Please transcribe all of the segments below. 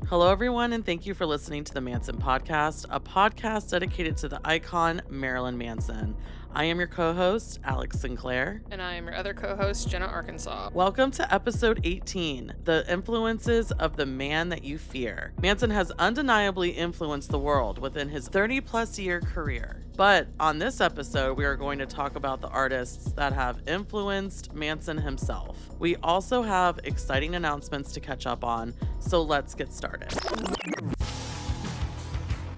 Hello, everyone, and thank you for listening to the Manson Podcast, a podcast dedicated to the icon Marilyn Manson. I am your co-host, Alex Sinclair. And I am your other co-host, Jenna Arkansas. Welcome to episode 18, The Influences of the Man That You Fear. Manson has undeniably influenced the world within his 30-plus year career. But on this episode, we are going to talk about the artists that have influenced Manson himself. We also have exciting announcements to catch up on, so let's get started.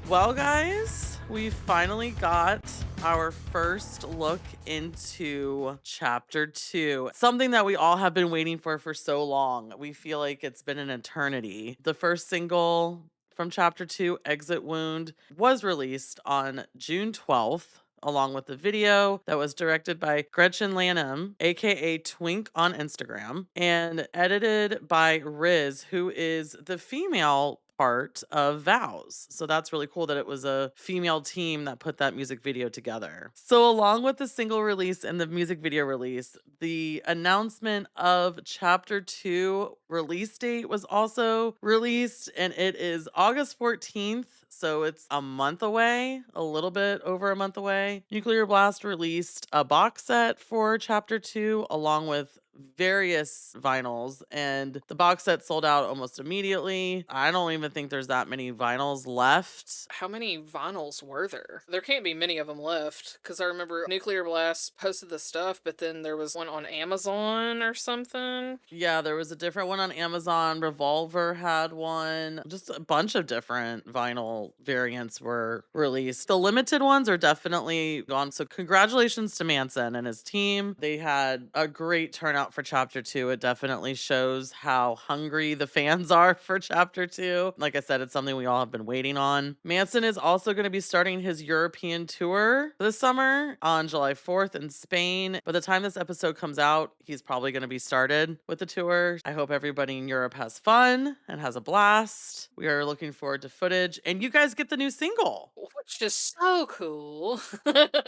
Well, guys, we finally got our first look into Chapter 2, something that we all have been waiting for so long. We feel like it's been an eternity. The first single from Chapter 2, Exit Wound, was released on June 12th. Along with the video that was directed by Gretchen Lanham, aka Twink on Instagram, and edited by Riz, who is the female part of Vows. So that's really cool that it was a female team that put that music video together. So along with the single release and the music video release, the announcement of Chapter 2 release date was also released, and it is August 14th. So it's a month away, a little bit over a month away. Nuclear Blast released a box set for Chapter 2 along with various vinyls, and the box set sold out almost immediately. I don't even think there's that many vinyls left. How many vinyls were there? There can't be many of them left, because I remember Nuclear Blast posted the stuff, but then there was one on Amazon or something. Yeah, there was a different one on Amazon. Revolver had one. Just a bunch of different vinyl variants were released. The limited ones are definitely gone. So congratulations to Manson and his team. They had a great turnout for Chapter 2. It definitely shows how hungry the fans are for Chapter 2. Like I said, it's something we all have been waiting on. Manson is also going to be starting his European tour this summer on July 4th in Spain. By the time this episode comes out, he's probably going to be started with the tour. I hope everybody in Europe has fun and has a blast. We are looking forward to footage, and you guys get the new single. Which is so cool.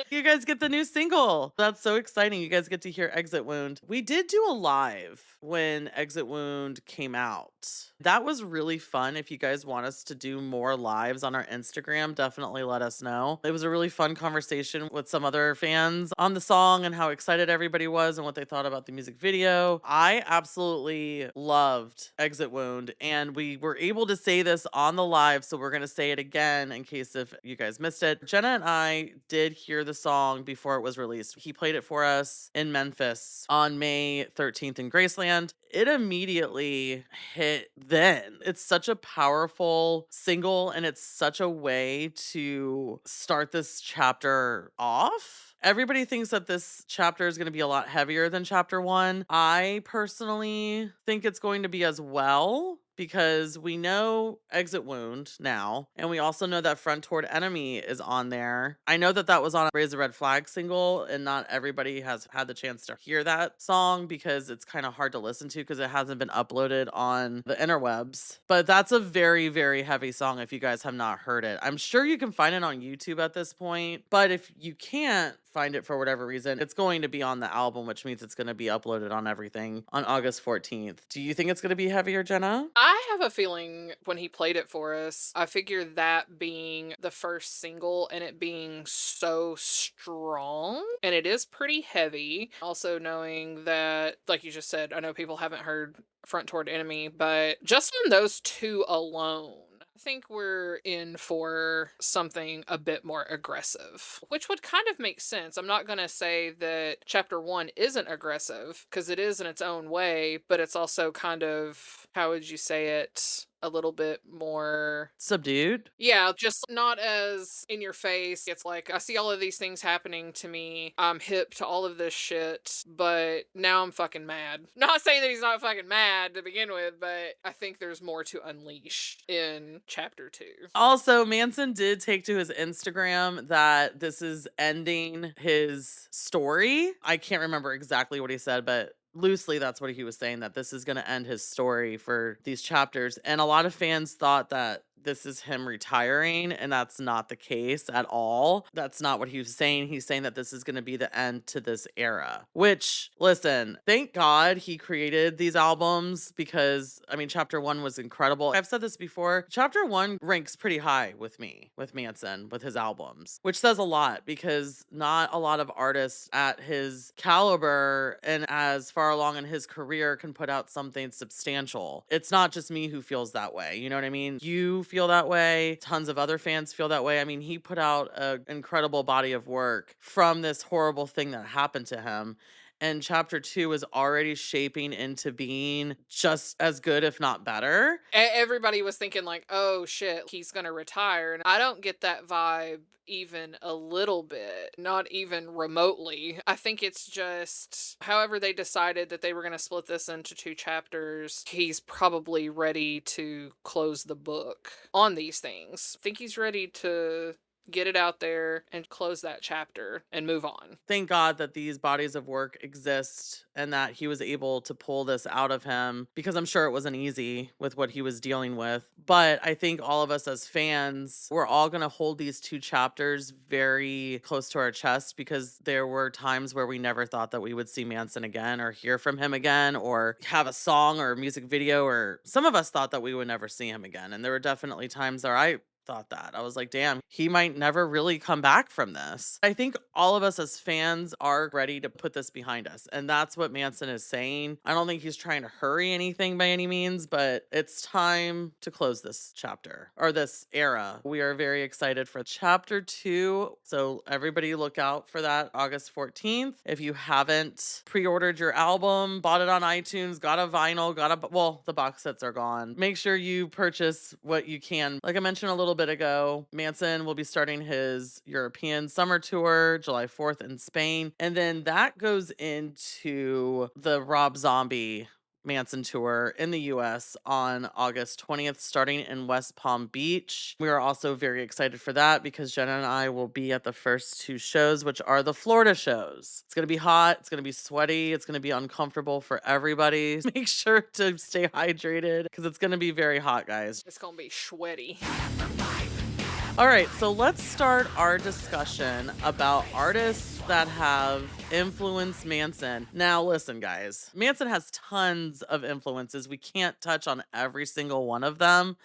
You guys get the new single. That's so exciting. You guys get to hear Exit Wound. We did do a live when Exit Wound came out. That was really fun. If you guys want us to do more lives on our Instagram, definitely let us know. It was a really fun conversation with some other fans on the song and how excited everybody was and what they thought about the music video. I absolutely loved Exit Wound, and we were able to say this on the live, so we're going to say it again in case if you guys missed it. Jenna and I did hear the song before it was released. He played it for us in Memphis on May 13th in Graceland. It immediately hit then. It's such a powerful single, and it's such a way to start this chapter off. Everybody thinks that this chapter is going to be a lot heavier than Chapter 1. I personally think it's going to be as well, because we know Exit Wound now, and we also know that Front Toward Enemy is on there. I know that that was on a Raise the Red Flag single, and not everybody has had the chance to hear that song because it's kind of hard to listen to because it hasn't been uploaded on the interwebs. But that's a very, very heavy song if you guys have not heard it. I'm sure you can find it on YouTube at this point, but if you can't find it for whatever reason, it's going to be on the album, which means it's going to be uploaded on everything on August 14th. Do you think it's going to be heavier, Jenna? I have a feeling when he played it for us, I figured that being the first single and it being so strong, and it is pretty heavy. Also knowing that, like you just said, I know people haven't heard Front Toward Enemy, but just on those two alone, I think we're in for something a bit more aggressive, which would kind of make sense. I'm not going to say that Chapter 1 isn't aggressive, because it is in its own way, but it's also kind of, how would you say it, a little bit more Subdued? Yeah, just not as in your face. It's like, I see all of these things happening to me. I'm hip to all of this shit, but now I'm fucking mad. Not saying that he's not fucking mad to begin with, but I think there's more to unleash in Chapter 2. Also, Manson did take to his Instagram that this is ending his story. I can't remember exactly what he said, but loosely that's what he was saying, that this is going to end his story for these chapters. And a lot of fans thought that this is him retiring, and that's not the case at all. That's not what he was saying. He's saying that this is going to be the end to this era, which, listen, thank God he created these albums because, I mean, chapter one was incredible. I've said this before. Chapter one ranks pretty high with me, with Manson, with his albums, which says a lot because not a lot of artists at his caliber and as far along in his career can put out something substantial. It's not just me who feels that way. You know what I mean? You feel that way. Tons of other fans feel that way. I mean, he put out an incredible body of work from this horrible thing that happened to him. And chapter two is already shaping into being just as good, if not better. Everybody was thinking like, "Oh shit, he's gonna retire," and I don't get that vibe even a little bit, not even remotely. I think it's just however they decided that they were gonna split this into two chapters, he's probably ready to close the book on these things. I think he's ready to get it out there and close that chapter and move on. Thank God that these bodies of work exist and that he was able to pull this out of him because I'm sure it wasn't easy with what he was dealing with. But I think all of us as fans, we're all going to hold these two chapters very close to our chest because there were times where we never thought that we would see Manson again or hear from him again or have a song or a music video, or some of us thought that we would never see him again. And there were definitely times where I thought that. I was like, damn, he might never really come back from this. I think all of us as fans are ready to put this behind us. And that's what Manson is saying. I don't think he's trying to hurry anything by any means, but it's time to close this chapter or this era. We are very excited for chapter two. So everybody look out for that August 14th. If you haven't pre-ordered your album, bought it on iTunes, got a vinyl, well, the box sets are gone. Make sure you purchase what you can. Like I mentioned a little bit ago, Manson will be starting his European summer tour July 4th in Spain. And then that goes into the Rob Zombie Manson tour in the US on August 20th, starting in West Palm Beach. We are also very excited for that because Jenna and I will be at the first two shows, which are the Florida shows. It's going to be hot. It's going to be sweaty. It's going to be uncomfortable for everybody. Make sure to stay hydrated because it's going to be very hot, guys. It's gonna be sweaty. All right, so let's start our discussion about artists that have influenced Manson. Now, listen, guys, Manson has tons of influences. We can't touch on every single one of them.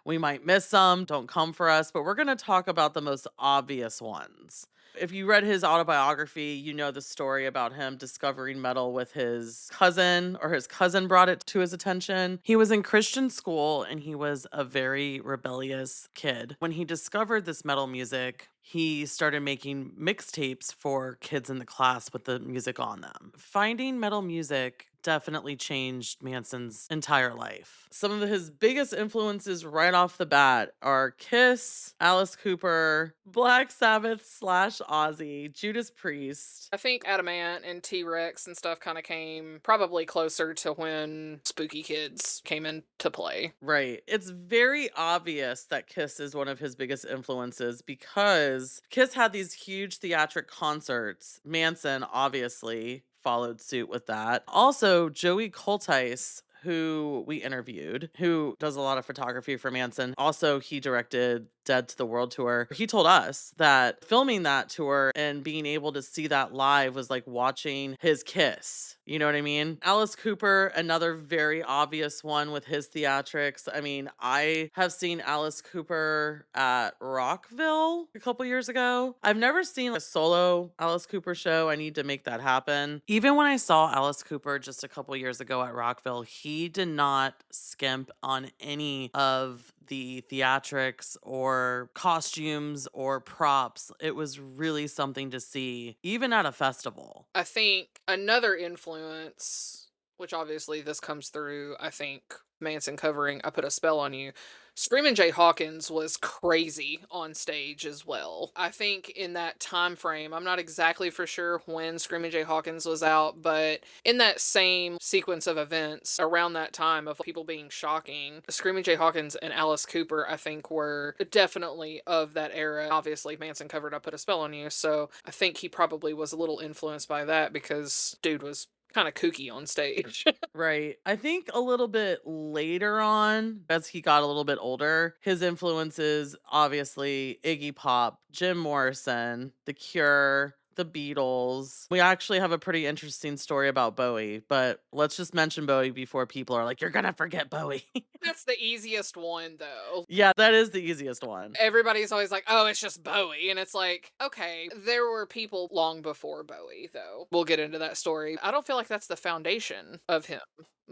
We might miss some, don't come for us, but we're going to talk about the most obvious ones. If you read his autobiography, you know the story about him discovering metal with his cousin, or his cousin brought it to his attention. He was in Christian school and he was a very rebellious kid. When he discovered this metal music, he started making mixtapes for kids in the class with the music on them. Finding metal music definitely changed Manson's entire life. Some of his biggest influences right off the bat are Kiss, Alice Cooper, Black Sabbath slash Ozzy, Judas Priest. I think Adamant and T-Rex and stuff kind of came probably closer to when Spooky Kids came into play. Right. It's very obvious that Kiss is one of his biggest influences because Kiss had these huge theatric concerts. Manson obviously followed suit with that. Also, Joey Coltice, who we interviewed, who does a lot of photography for Manson. Also, he directed Dead to the World tour. He told us that filming that tour and being able to see that live was like watching his Kiss. You know what I mean? Alice Cooper, another very obvious one with his theatrics. I mean, I have seen Alice Cooper at Rockville a couple years ago. I've never seen a solo Alice Cooper show. I need to make that happen. Even when I saw Alice Cooper just a couple years ago at Rockville, he did not skimp on any of the theatrics or costumes or props. It was really something to see, even at a festival. I think another influence, which obviously this comes through, I think Manson covering I Put a Spell on You. Screamin' Jay Hawkins was crazy on stage as well. I think in that time frame, I'm not exactly for sure when Screamin' Jay Hawkins was out, but in that same sequence of events around that time of people being shocking, Screamin' Jay Hawkins and Alice Cooper, I think, were definitely of that era. Obviously, Manson covered I Put a Spell on You, so I think he probably was a little influenced by that because dude was kind of kooky on stage. Right. I think a little bit later on, as he got a little bit older, his influences obviously Iggy Pop, Jim Morrison, The Cure, The Beatles. We actually have a pretty interesting story about Bowie, but let's just mention Bowie before people are like, you're going to forget Bowie. That's the easiest one, though. Yeah, that is the easiest one. Everybody's always like, "Oh, it's just Bowie." And it's like, okay, there were people long before Bowie, though. We'll get into that story. I don't feel like that's the foundation of him.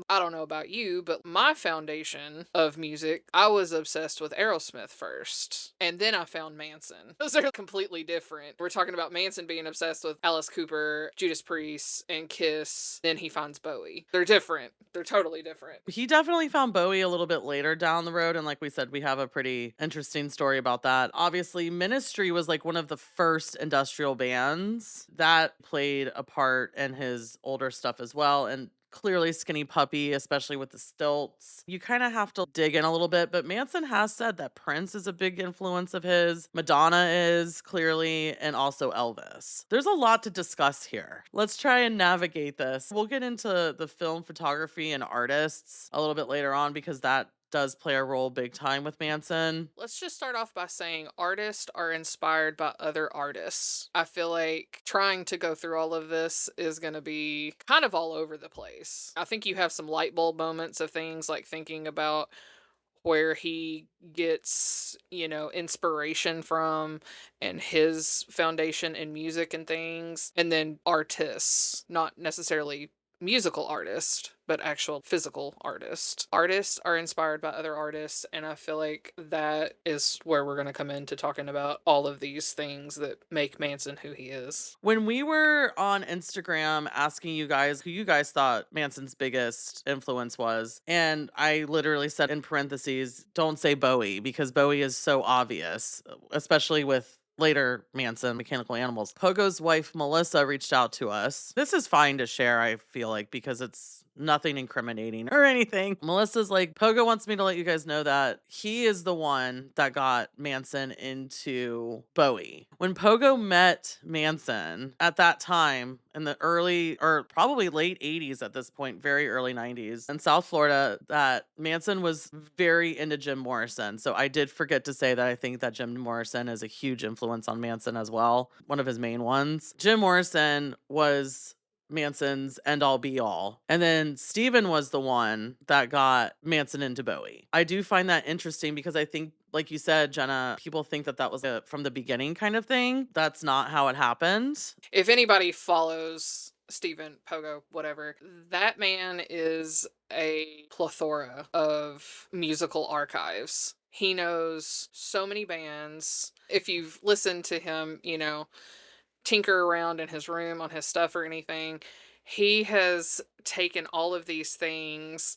I don't know about you, but my foundation of music, I was obsessed with Aerosmith first, and then I found Manson. Those are completely different. We're talking about Manson being obsessed with Alice Cooper, Judas Priest, and Kiss, then he finds Bowie. They're different. They're totally different. He definitely found Bowie a little bit later down the road. And like we said, we have a pretty interesting story about that. Obviously, Ministry was like one of the first industrial bands that played a part in his older stuff as well. And clearly Skinny Puppy, especially with the stilts. You kind of have to dig in a little bit, but Manson has said that Prince is a big influence of his, Madonna is clearly, and also Elvis. There's a lot to discuss here. Let's try and navigate this. We'll get into the film photography and artists a little bit later on because that does play a role big time with Manson. Let's just start off by saying artists are inspired by other artists. I feel like trying to go through all of this is going to be kind of all over the place. I think you have some light bulb moments of things like thinking about where he gets, inspiration from and his foundation in music and things, and then artists, not necessarily musical artist, but actual physical artist. Artists are inspired by other artists, and I feel like that is where we're going to come into talking about all of these things that make Manson who he is. When we were on Instagram asking you guys who you guys thought Manson's biggest influence was, and I literally said in parentheses, don't say Bowie because Bowie is so obvious, especially with later Manson, Mechanical Animals. Pogo's wife, Melissa, reached out to us. This is fine to share, I feel like, because it's nothing incriminating or anything. Melissa's like, Pogo wants me to let you guys know that he is the one that got Manson into Bowie. When Pogo met Manson at that time in the early or probably late 80s at this point, very early 90s in South Florida, that Manson was very into Jim Morrison. So I did forget to say that I think that Jim Morrison is a huge influence on Manson as well, one of his main ones. Jim Morrison was Manson's end all be all. And then Steven was the one that got Manson into Bowie. I do find that interesting because I think, like you said, Jenna, people think that that was a from the beginning kind of thing. That's not how it happened. If anybody follows Stephen, Pogo, whatever, that man is a plethora of musical archives. He knows so many bands. If you've listened to him, tinker around in his room on his stuff or anything, he has taken all of these things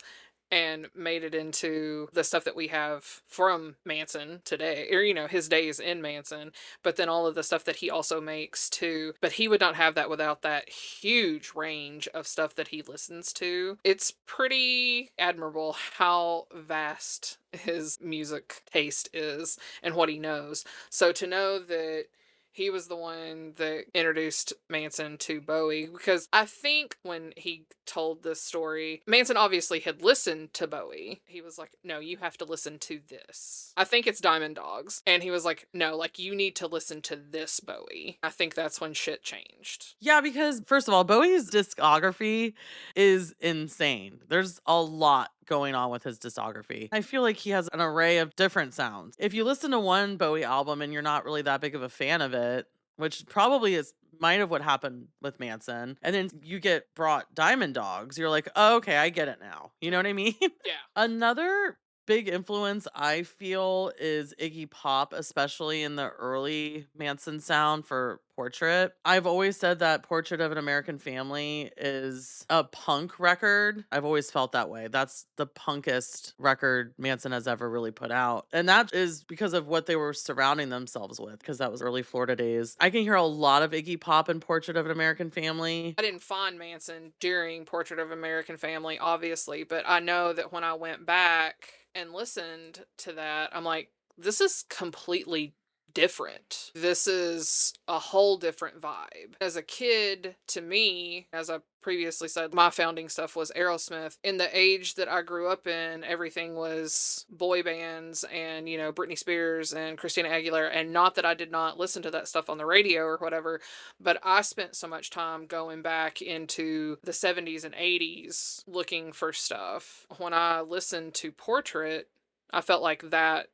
and made it into the stuff that we have from Manson today, or, his days in Manson, but then all of the stuff that he also makes too. But he would not have that without that huge range of stuff that he listens to. It's pretty admirable how vast his music taste is and what he knows. So to know that he was the one that introduced Manson to Bowie, because I think when he told this story, Manson obviously had listened to Bowie. He was like, no, you have to listen to this. I think it's Diamond Dogs. And he was like, no, like you need to listen to this Bowie. I think that's when shit changed. Yeah, because first of all, Bowie's discography is insane. There's a lot going on with his discography. I feel like he has an array of different sounds. If you listen to one Bowie album and you're not really that big of a fan of it, which probably is might have what happened with Manson, and then you get brought Diamond Dogs, you're like, oh, okay, I get it now. You know what I mean? Yeah. Another big influence I feel is Iggy Pop, especially in the early Manson sound for Portrait. I've always said that Portrait of an American Family is a punk record. I've always felt that way. That's the punkest record Manson has ever really put out. And that is because of what they were surrounding themselves with, because that was early Florida days. I can hear a lot of Iggy Pop in Portrait of an American Family. I didn't find Manson during Portrait of American Family, obviously, but I know that when I went back and listened to that, I'm like, this is completely different. This is a whole different vibe. As a kid, to me, as I previously said, my founding stuff was Aerosmith. In the age that I grew up in, everything was boy bands and, Britney Spears and Christina Aguilera. And not that I did not listen to that stuff on the radio or whatever, but I spent so much time going back into the 70s and 80s looking for stuff. When I listened to Portrait, I felt like that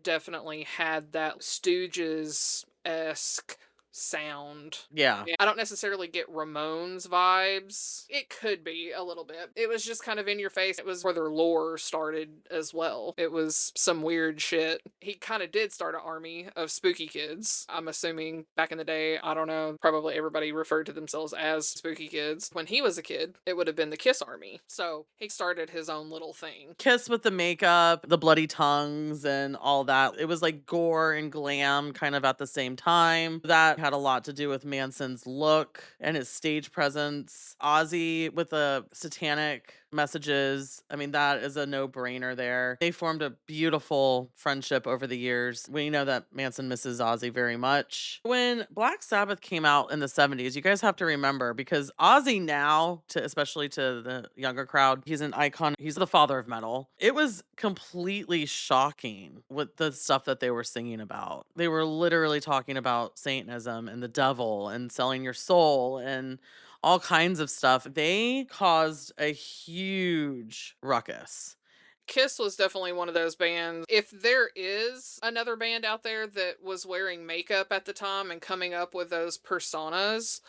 definitely had that Stooges-esque sound. Yeah. I don't necessarily get Ramones vibes. It could be a little bit. It was just kind of in your face. It was where their lore started as well. It was some weird shit. He kind of did start an army of spooky kids. I'm assuming back in the day, I don't know, probably everybody referred to themselves as spooky kids. When he was a kid, it would have been the Kiss Army. So he started his own little thing. Kiss with the makeup, the bloody tongues, and all that. It was like gore and glam kind of at the same time. That had a lot to do with Manson's look and his stage presence. Ozzy with the satanic messages. I mean, that is a no-brainer there. They formed a beautiful friendship over the years. We know that Manson misses Ozzy very much. When Black Sabbath came out in the 70s, you guys have to remember, because Ozzy now, especially to the younger crowd, he's an icon. He's the father of metal. It was completely shocking with the stuff that they were singing about. They were literally talking about Satanism and the devil and selling your soul and all kinds of stuff. They caused a huge ruckus. Kiss was definitely one of those bands. If there is another band out there that was wearing makeup at the time and coming up with those personas,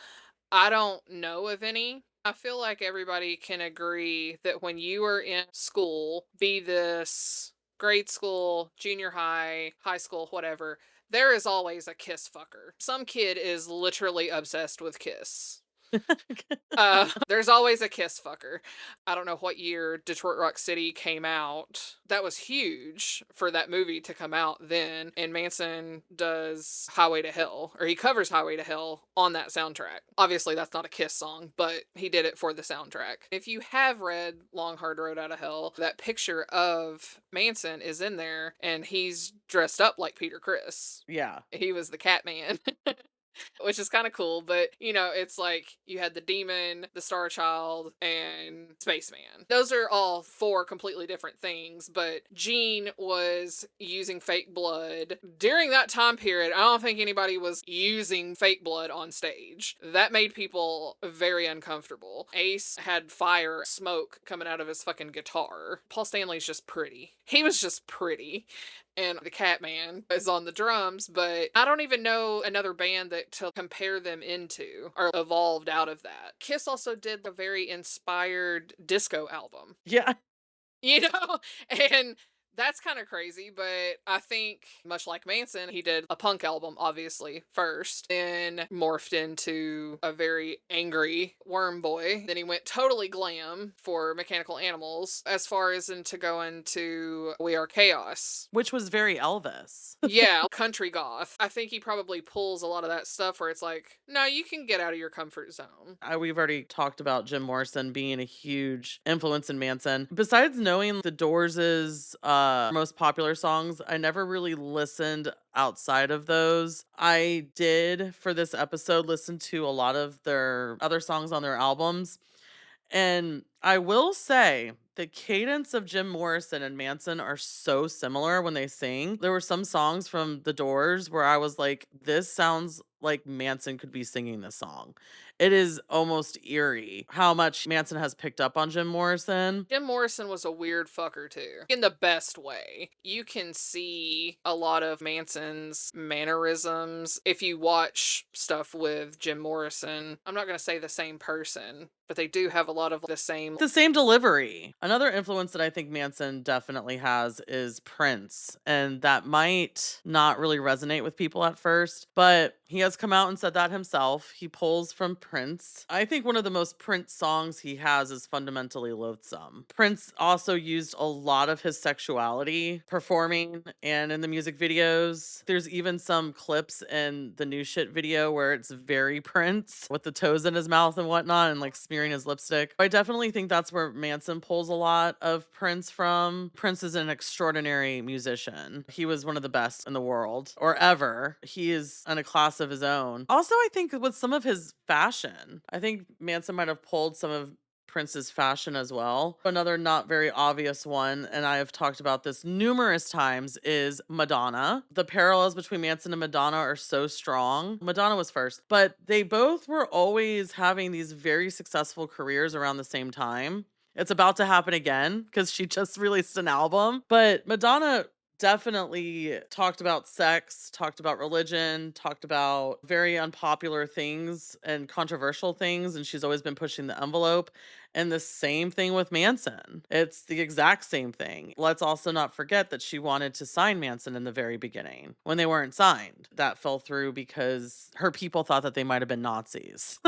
I don't know of any. I feel like everybody can agree that when you are in school, be this grade school, junior high, high school, whatever, there is always a Kiss fucker. Some kid is literally obsessed with Kiss. There's always a Kiss fucker. I don't know what year Detroit Rock City came out. That was huge for that movie to come out then. And Manson does Highway to Hell, or he covers Highway to Hell on that soundtrack. Obviously, that's not a Kiss song, but he did it for the soundtrack. If you have read Long Hard Road Out of Hell, that picture of Manson is in there, and he's dressed up like Peter Criss. Yeah. He was the Catman. Which is kind of cool, but it's like you had the Demon, the Star Child, and Spaceman. Those are all four completely different things, but Gene was using fake blood. During that time period, I don't think anybody was using fake blood on stage. That made people very uncomfortable. Ace had fire, smoke coming out of his fucking guitar. Paul Stanley's just pretty. He was just pretty. And the Catman is on the drums, but I don't even know another band that to compare them into or evolved out of that. Kiss also did a very inspired disco album. Yeah. And that's kind of crazy, but I think, much like Manson, he did a punk album, obviously, first, then morphed into a very angry worm boy. Then he went totally glam for Mechanical Animals, as far as into going to We Are Chaos. Which was very Elvis. Yeah, country goth. I think he probably pulls a lot of that stuff where it's like, no, you can get out of your comfort zone. We've already talked about Jim Morrison being a huge influence in Manson. Besides knowing the Doors' most popular songs, I never really listened outside of those. I did, for this episode, listen to a lot of their other songs on their albums. And I will say the cadence of Jim Morrison and Manson are so similar when they sing. There were some songs from The Doors where I was like, this sounds like Manson could be singing this song. It is almost eerie how much Manson has picked up on Jim Morrison. Jim Morrison was a weird fucker too, in the best way. You can see a lot of Manson's mannerisms if you watch stuff with Jim Morrison. I'm not going to say the same person, but they do have a lot of the same Delivery. Another influence that I think Manson definitely has is Prince. And that might not really resonate with people at first, but he has come out and said that himself. He pulls from Prince. I think one of the most Prince songs he has is Fundamentally Loathsome. Prince also used a lot of his sexuality performing and in the music videos. There's even some clips in the New Shit video where it's very Prince with the toes in his mouth and whatnot and like smearing his lipstick. I definitely think think that's where Manson pulls a lot of Prince from. Prince is an extraordinary musician. He was one of the best in the world or ever. He is in a class of his own. Also, I think with some of his fashion, I think Manson might have pulled some of Prince's fashion as well. Another not very obvious one, and I have talked about this numerous times, is Madonna. The parallels between Manson and Madonna are so strong. Madonna was first, but they both were always having these very successful careers around the same time. It's about to happen again because she just released an album. But Madonna definitely talked about sex, talked about religion, talked about very unpopular things and controversial things. And she's always been pushing the envelope. And the same thing with Manson. It's the exact same thing. Let's also not forget that she wanted to sign Manson in the very beginning when they weren't signed. That fell through because her people thought that they might have been Nazis.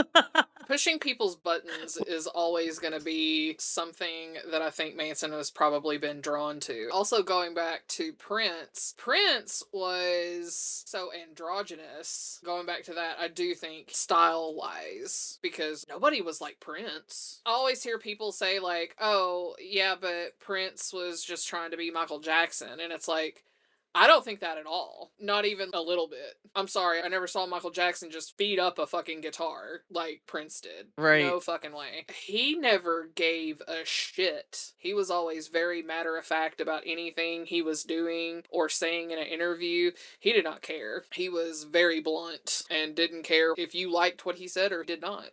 Pushing people's buttons is always going to be something that I think Manson has probably been drawn to. Also, going back to Prince, Prince was so androgynous. Going back to that, I do think style wise, because nobody was like Prince. I always hear people say, like, oh, yeah, but Prince was just trying to be Michael Jackson. And it's like, I don't think that at all. Not even a little bit. I'm sorry, I never saw Michael Jackson just beat up a fucking guitar like Prince did. Right. No fucking way. He never gave a shit. He was always very matter of fact about anything he was doing or saying in an interview. He did not care. He was very blunt and didn't care if you liked what he said or did not.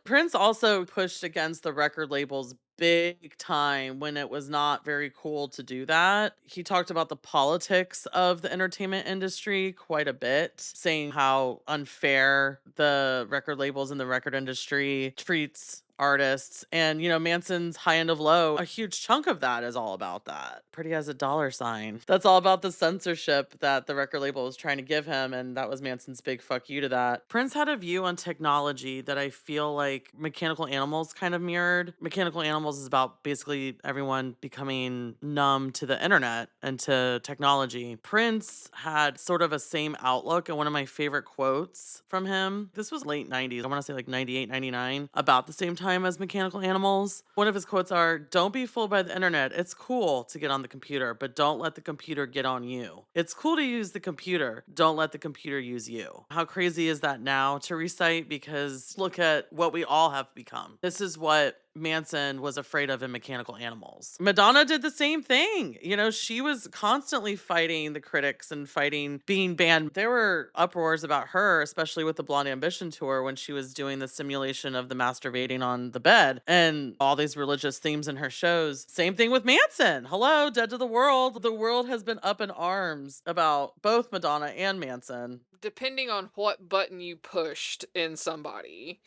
Prince also pushed against the record labels big time when it was not very cool to do that. He talked about the politics of the entertainment industry quite a bit, saying how unfair the record labels and the record industry treats artists. And, Manson's High End of Low, a huge chunk of that is all about that. Pretty as a dollar sign. That's all about the censorship that the record label was trying to give him. And that was Manson's big fuck you to that. Prince had a view on technology that I feel like Mechanical Animals kind of mirrored. Mechanical Animals is about basically everyone becoming numb to the internet and to technology. Prince had sort of a same outlook, and one of my favorite quotes from him, this was late 90s, I want to say like 98, 99, about the same time as Mechanical Animals. One of his quotes are, "Don't be fooled by the internet. It's cool to get on the computer, but don't let the computer get on you. It's cool to use the computer. Don't let the computer use you." How crazy is that now to recite? Because look at what we all have become. This is what Manson was afraid of in Mechanical Animals. Madonna did the same thing. She was constantly fighting the critics and fighting being banned. There were uproars about her, especially with the Blonde Ambition tour when she was doing the simulation of the masturbating on the bed and all these religious themes in her shows. Same thing with Manson. Hello, Dead to the World. The world has been up in arms about both Madonna and Manson. Depending on what button you pushed in somebody.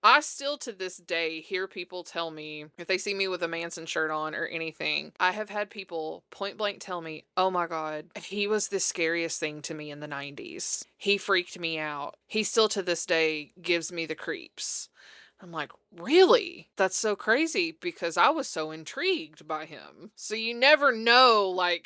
I still to this day hear people tell me, if they see me with a Manson shirt on or anything, I have had people point blank tell me, oh my God, he was the scariest thing to me in the 90s. He freaked me out. He still to this day gives me the creeps. I'm like, really? That's so crazy because I was so intrigued by him. So you never know, like,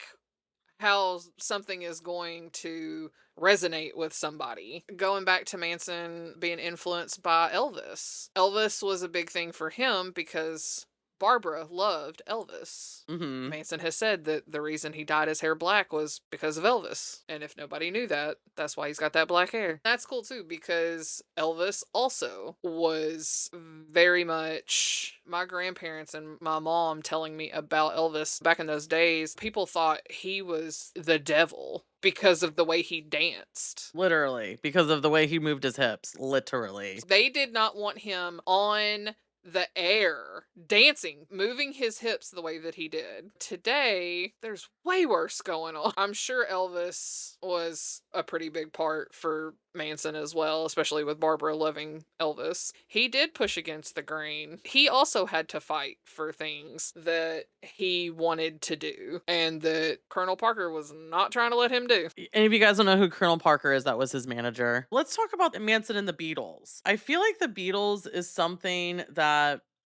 how something is going to resonate with somebody. Going back to Manson being influenced by Elvis. Elvis was a big thing for him because Barbara loved Elvis. Mm-hmm. Manson has said that the reason he dyed his hair black was because of Elvis. And if nobody knew that, that's why he's got that black hair. That's cool too, because Elvis also was very much my grandparents and my mom telling me about Elvis back in those days. People thought he was the devil because of the way he danced. Literally, because of the way he moved his hips. Literally. They did not want him on the air dancing, moving his hips the way that he did. Today, there's way worse going on. I'm sure Elvis was a pretty big part for Manson as well, especially with Barbara loving Elvis. He did push against the grain. He also had to fight for things that he wanted to do and that Colonel Parker was not trying to let him do. And if you guys don't know who Colonel Parker is, that was his manager. Let's talk about Manson and the Beatles. I feel like the Beatles is something that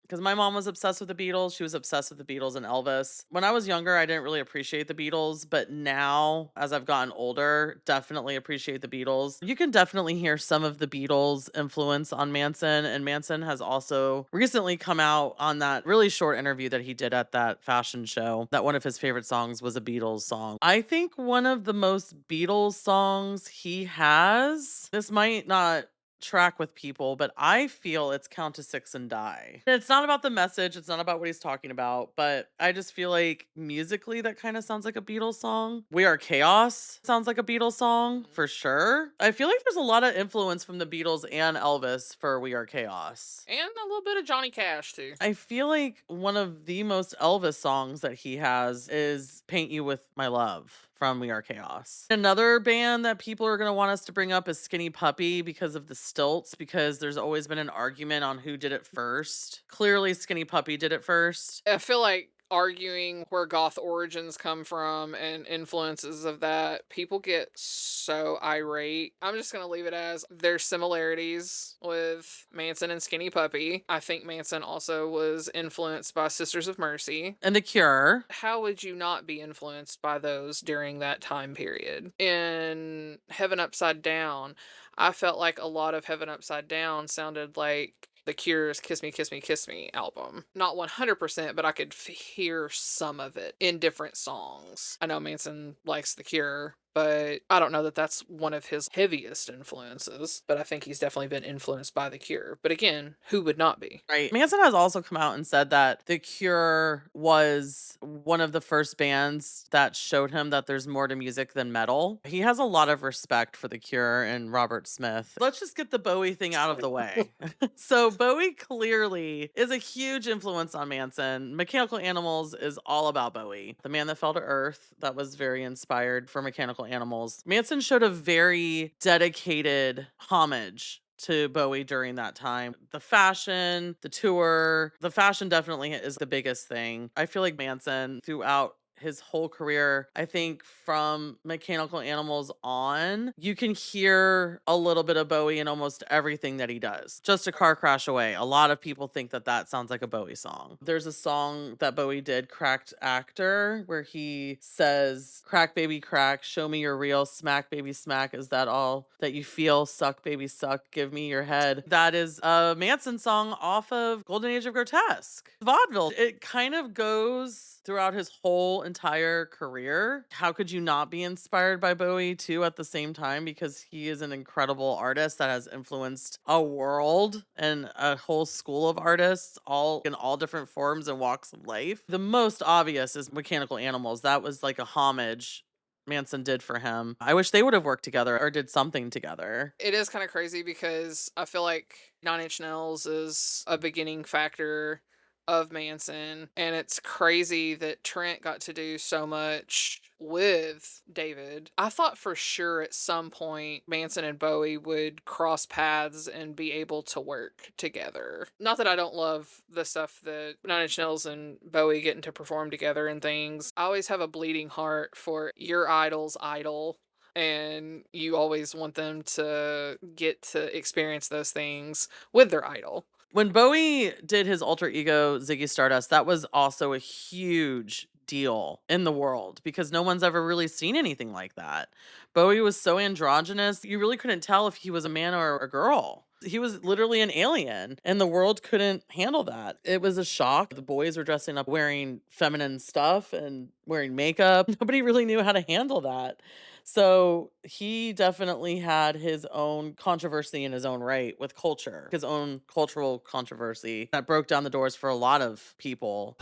because my mom was obsessed with the Beatles. She was obsessed with the Beatles and Elvis. When I was younger, I didn't really appreciate the Beatles, but now, as I've gotten older, definitely appreciate the Beatles. You can definitely hear some of the Beatles' influence on Manson, and Manson has also recently come out on that really short interview that he did at that fashion show that one of his favorite songs was a Beatles song. I think one of the most Beatles songs he has, this might not track with people, but I feel it's Count to Six and Die. It's not about the message, it's not about what he's talking about, but I just feel like musically that kind of sounds like a Beatles song. We Are Chaos sounds like a Beatles song Mhm. for sure. I feel like there's a lot of influence from the Beatles and Elvis for We Are Chaos. And a little bit of Johnny Cash too. I feel like one of the most Elvis songs that he has is Paint You With My Love from We Are Chaos. Another band that people are going to want us to bring up is Skinny Puppy because of the stilts, because there's always been an argument on who did it first. Clearly, Skinny Puppy did it first. I feel like arguing where goth origins come from and influences of that, people get so irate. I'm just gonna leave it as there's similarities with Manson and Skinny Puppy. I think Manson also was influenced by Sisters of Mercy. And The Cure. How would you not be influenced by those during that time period? In Heaven Upside Down, I felt like a lot of Heaven Upside Down sounded like the Cure's Kiss Me, Kiss Me, Kiss Me album. Not 100%, but I could hear some of it in different songs. I know Manson likes The Cure, but I don't know that that's one of his heaviest influences. But I think he's definitely been influenced by The Cure. But again, who would not be? Right. Manson has also come out and said that The Cure was one of the first bands that showed him that there's more to music than metal. He has a lot of respect for The Cure and Robert Smith. Let's just get the Bowie thing out of the way. So, Bowie clearly is a huge influence on Manson. Mechanical Animals is all about Bowie. The Man That Fell to Earth, that was very inspired for Mechanical Animals. Manson showed a very dedicated homage to Bowie during that time. The fashion, the tour, the fashion definitely is the biggest thing. I feel like Manson throughout his whole career, I think from Mechanical Animals on, you can hear a little bit of Bowie in almost everything that he does. Just a Car Crash Away. A lot of people think that that sounds like a Bowie song. There's a song that Bowie did, Cracked Actor, where he says, crack baby crack, show me you're real, smack baby smack, is that all that you feel? Suck baby suck, give me your head. That is a Manson song off of Golden Age of Grotesque. Vaudeville. It kind of goes throughout his whole entire career. How could you not be inspired by Bowie too at the same time? Because he is an incredible artist that has influenced a world and a whole school of artists, all in all different forms and walks of life. The most obvious is Mechanical Animals. That was like a homage Manson did for him. I wish they would have worked together or did something together. It is kind of crazy because I feel like Nine Inch Nails is a beginning factor of Manson, and it's crazy that Trent got to do so much with David. I thought for sure at some point Manson and Bowie would cross paths and be able to work together. Not that I don't love the stuff that Nine Inch Nails and Bowie getting to perform together and things. I always have a bleeding heart for your idol's idol, and you always want them to get to experience those things with their idol. When Bowie did his alter ego Ziggy Stardust, that was also a huge deal in the world because no one's ever really seen anything like that. Bowie was so androgynous, you really couldn't tell if he was a man or a girl. He was literally an alien, and the world couldn't handle that. It was a shock. The boys were dressing up wearing feminine stuff and wearing makeup. Nobody really knew how to handle that. So he definitely had his own controversy in his own right with culture, his own cultural controversy that broke down the doors for a lot of people.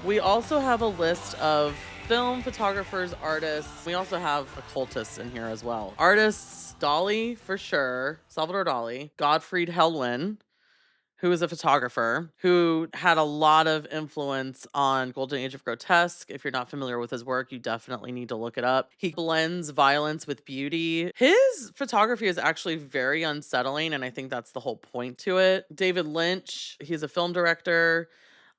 We also have a list of film, photographers, artists. We also have occultists in here as well. Artists, Dali for sure, Salvador Dali, Gottfried Helwin, who is a photographer, who had a lot of influence on Golden Age of Grotesque. If you're not familiar with his work, you definitely need to look it up. He blends violence with beauty. His photography is actually very unsettling, and I think that's the whole point to it. David Lynch, he's a film director.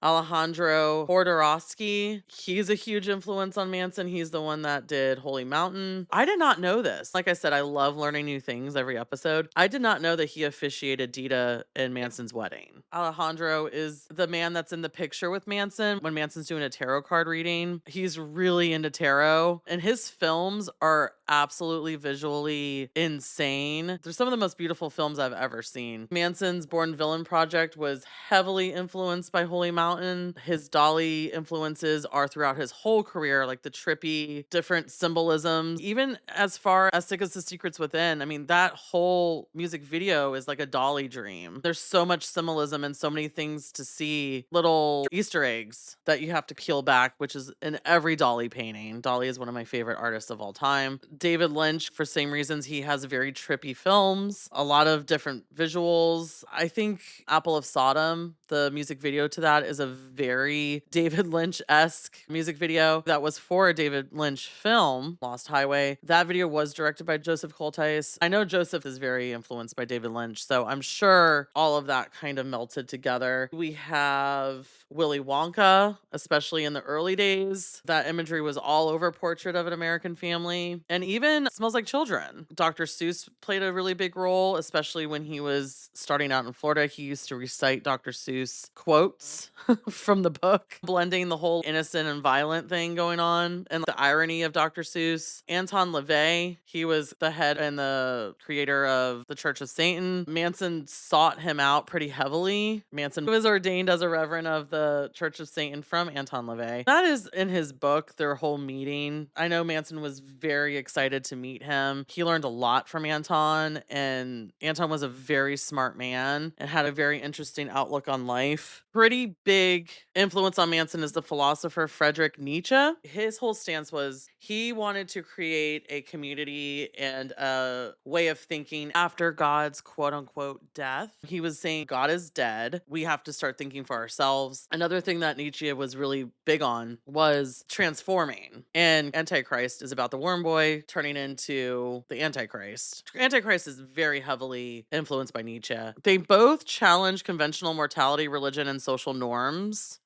Alejandro Jodorowsky, he's a huge influence on Manson. He's the one that did Holy Mountain. I did not know this. Like I said, I love learning new things every episode. I did not know that he officiated Dita in Yep. Manson's wedding. Alejandro is the man that's in the picture with Manson when Manson's doing a tarot card reading. He's really into tarot, and his films are absolutely visually insane. They're some of the most beautiful films I've ever seen. Manson's Born Villain project was heavily influenced by Holy Mountain. His Dolly influences are throughout his whole career, like the trippy, different symbolisms, even as far as Sick as the Secrets Within. I mean, that whole music video is like a Dolly dream. There's so much symbolism and so many things to see, little Easter eggs that you have to peel back, which is in every Dolly painting. Dolly is one of my favorite artists of all time. David Lynch, for same reasons, he has very trippy films, a lot of different visuals. I think Apple of Sodom, the music video to that, is a very David Lynch-esque music video that was for a David Lynch film, Lost Highway. That video was directed by Joseph Coltais. I know Joseph is very influenced by David Lynch, so I'm sure all of that kind of melted together. We have Willy Wonka, especially in the early days. That imagery was all over Portrait of an American Family, and even Smells Like Children. Dr. Seuss played a really big role, especially when he was starting out in Florida. He used to recite Dr. Seuss quotes from the book, blending the whole innocent and violent thing going on and the irony of Dr. Seuss. Anton LaVey, he was the head and the creator of the Church of Satan. Manson sought him out pretty heavily. Manson was ordained as a reverend of the Church of Satan from Anton LaVey. That is in his book, their whole meeting. I know Manson was very excited to meet him. He learned a lot from Anton, and Anton was a very smart man and had a very interesting outlook on life. Pretty big influence on Manson is the philosopher Friedrich Nietzsche. His whole stance was he wanted to create a community and a way of thinking after God's quote unquote death. He was saying God is dead. We have to start thinking for ourselves. Another thing that Nietzsche was really big on was transforming. And Antichrist is about the worm boy turning into the Antichrist. Antichrist is very heavily influenced by Nietzsche. They both challenge conventional mortality, religion, and social norms.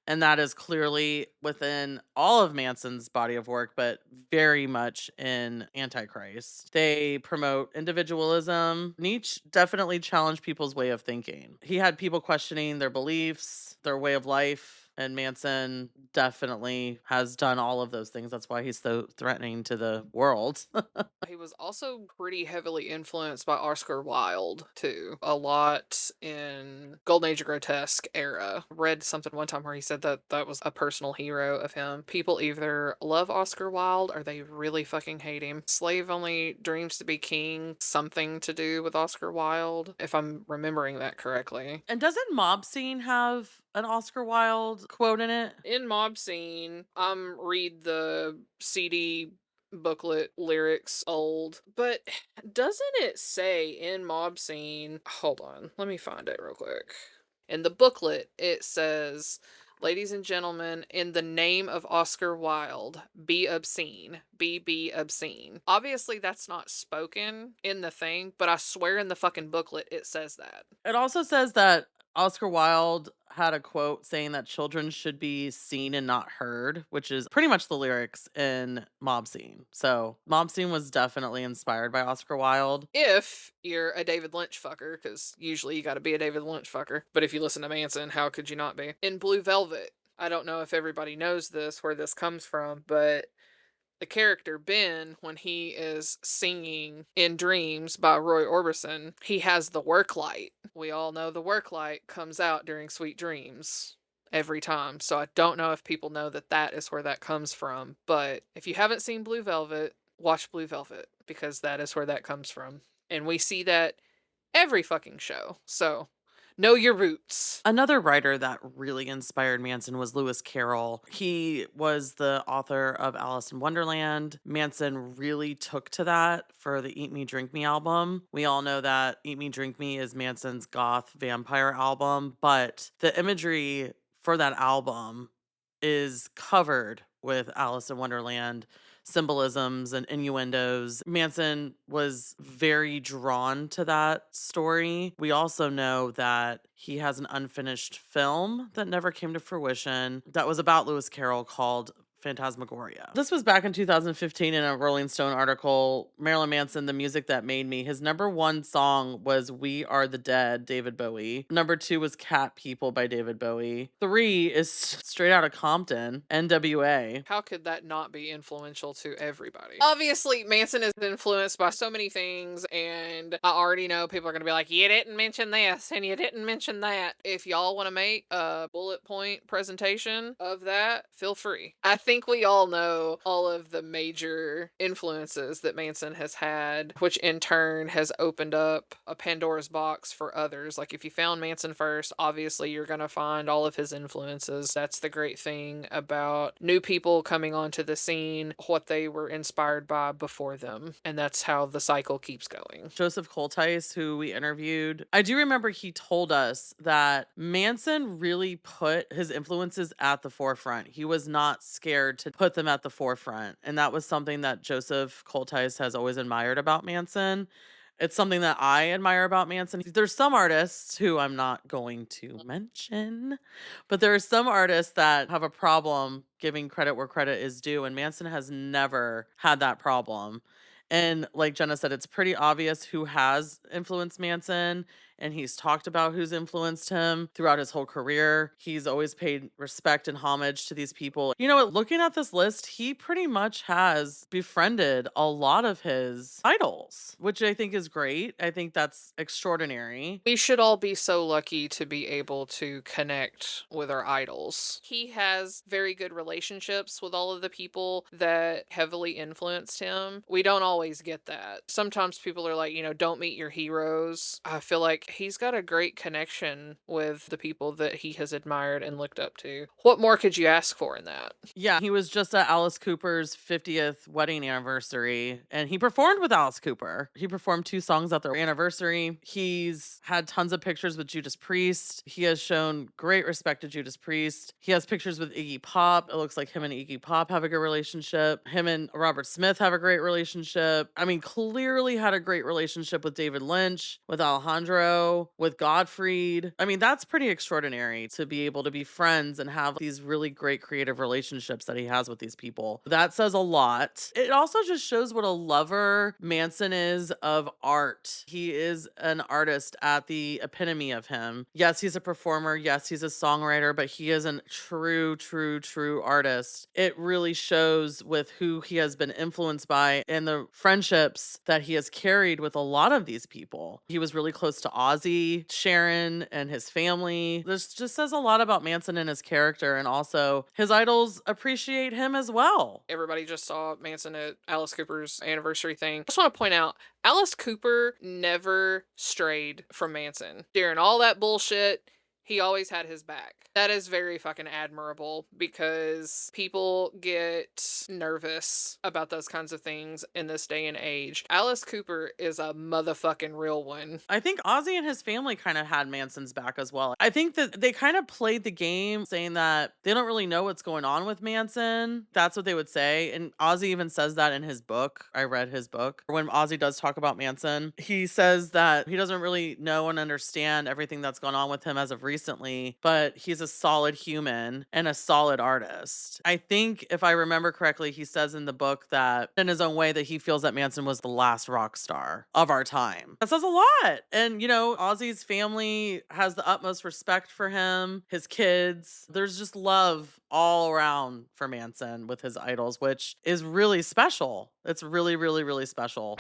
And that is clearly within all of Manson's body of work, but very much in Antichrist. They promote individualism. Nietzsche definitely challenged people's way of thinking. He had people questioning their beliefs, their way of life. And Manson definitely has done all of those things. That's why he's so threatening to the world. He was also pretty heavily influenced by Oscar Wilde, too. A lot in Golden Age of Grotesque era. Read something one time where he said that that was a personal hero of him. People either love Oscar Wilde or they really fucking hate him. Slave Only Dreams to Be King, something to do with Oscar Wilde, if I'm remembering that correctly. And doesn't Mob Scene have an Oscar Wilde quote in it? In Mob Scene, read the CD booklet lyrics old, but doesn't it say in Mob Scene, hold on, let me find it real quick. In the booklet, it says, ladies and gentlemen, in the name of Oscar Wilde, be obscene. Be obscene. Obviously, that's not spoken in the thing, but I swear in the fucking booklet it says that. It also says that Oscar Wilde had a quote saying that children should be seen and not heard, which is pretty much the lyrics in Mob Scene. So Mob Scene was definitely inspired by Oscar Wilde. If you're a David Lynch fucker, because usually you gotta be a David Lynch fucker. But if you listen to Manson, how could you not be? In Blue Velvet, I don't know if everybody knows this, where this comes from, but the character Ben, when he is singing In Dreams by Roy Orbison, he has the work light. We all know the work light comes out during Sweet Dreams every time. So I don't know if people know that that is where that comes from. But if you haven't seen Blue Velvet, watch Blue Velvet, because that is where that comes from. And we see that every fucking show. So know your roots. Another writer that really inspired Manson was Lewis Carroll. He was the author of Alice in Wonderland. Manson really took to that for the Eat Me, Drink Me album. We all know that Eat Me, Drink Me is Manson's goth vampire album, but the imagery for that album is covered with Alice in Wonderland. symbolisms and innuendos. Manson was very drawn to that story. We also know that he has an unfinished film that never came to fruition that was about Lewis Carroll called Phantasmagoria. This was back in 2015 in a Rolling Stone article. Marilyn Manson, The Music That Made Me. His number one song was We Are the Dead, David Bowie. Number two was Cat People by David Bowie. Three is Straight Outta Compton, NWA. How could that not be influential to everybody? Obviously, Manson is influenced by so many things, and I already know people are going to be like, you didn't mention this, and you didn't mention that. If y'all want to make a bullet point presentation of that, feel free. I think we all know all of the major influences that Manson has had, which in turn has opened up a Pandora's box for others. Like, if you found Manson first, obviously you're going to find all of his influences. That's the great thing about new people coming onto the scene, what they were inspired by before them. And that's how the cycle keeps going. Joseph Coltice, who we interviewed, I do remember he told us that Manson really put his influences at the forefront. He was not scared to put them at the forefront. And that was something that Joseph Coltice has always admired about Manson. It's something that I admire about Manson. There's some artists who I'm not going to mention, but there are some artists that have a problem giving credit where credit is due, and Manson has never had that problem. And like Jenna said, it's pretty obvious who has influenced Manson, and he's talked about who's influenced him throughout his whole career. He's always paid respect and homage to these people. You know what? Looking at this list, he pretty much has befriended a lot of his idols, which I think is great. I think that's extraordinary. We should all be so lucky to be able to connect with our idols. He has very good relationships with all of the people that heavily influenced him. We don't always get that. Sometimes people are like, don't meet your heroes. I feel like he's got a great connection with the people that he has admired and looked up to. What more could you ask for in that? Yeah, he was just at Alice Cooper's 50th wedding anniversary, and he performed with Alice Cooper. He performed 2 songs at their anniversary. He's had tons of pictures with Judas Priest. He has shown great respect to Judas Priest. He has pictures with Iggy Pop. It looks like him and Iggy Pop have a good relationship. Him and Robert Smith have a great relationship. I mean, clearly had a great relationship with David Lynch, with Alejandro, with Gottfried. I mean, that's pretty extraordinary to be able to be friends and have these really great creative relationships that he has with these people. That says a lot. It also just shows what a lover Manson is of art. He is an artist at the epitome of him. Yes, he's a performer. Yes, he's a songwriter, but he is a true artist. It really shows with who he has been influenced by and the friendships that he has carried with a lot of these people. He was really close to Ozzy, Sharon, and his family. This just says a lot about Manson and his character, and also his idols appreciate him as well. Everybody just saw Manson at Alice Cooper's anniversary thing. I just want to point out, Alice Cooper never strayed from Manson. During all that bullshit, he always had his back. That is very fucking admirable, because people get nervous about those kinds of things in this day and age. Alice Cooper is a motherfucking real one. I think Ozzy and his family kind of had Manson's back as well. I think that they kind of played the game saying that they don't really know what's going on with Manson. That's what they would say. And Ozzy even says that in his book. I read his book. When Ozzy does talk about Manson, he says that he doesn't really know and understand everything that's gone on with him as of recently, but he's a solid human and a solid artist. I think, if I remember correctly, he says in the book that in his own way that he feels that Manson was the last rock star of our time. That says a lot. And, Ozzy's family has the utmost respect for him, his kids. There's just love all around for Manson with his idols, which is really special. It's really special.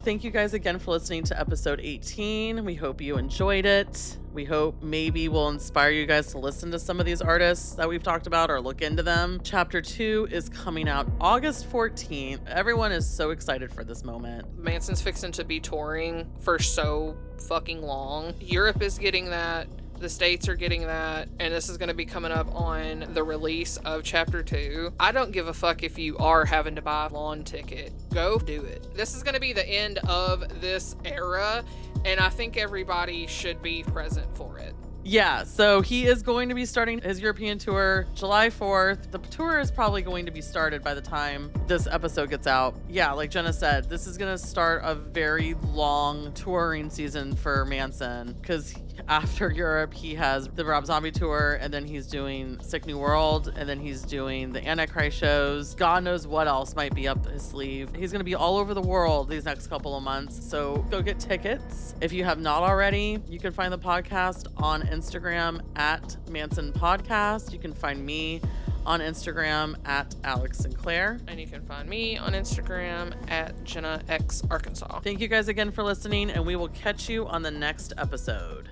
Thank you guys again for listening to episode 18. We hope you enjoyed it. We hope maybe we'll inspire you guys to listen to some of these artists that we've talked about or look into them. Chapter 2 is coming out August 14th. Everyone is so excited for this moment. Manson's fixing to be touring for so fucking long. Europe is getting that. The States are getting that, and this is going to be coming up on the release of Chapter 2. I don't give a fuck if you are having to buy a lawn ticket. Go do it. This is going to be the end of this era, and I think everybody should be present for it. Yeah, so he is going to be starting his European tour July 4th. The tour is probably going to be started by the time this episode gets out. Yeah, like Jenna said, this is going to start a very long touring season for Manson, because after Europe, he has the Rob Zombie tour, and then he's doing Sick New World, and then he's doing the Antichrist shows. God knows what else might be up his sleeve. He's going to be all over the world these next couple of months, so go get tickets. If you have not already, you can find the podcast on Instagram at Manson Podcast. You can find me on Instagram at Alex Sinclair. And you can find me on Instagram at Jenna X Arkansas. Thank you guys again for listening, and we will catch you on the next episode.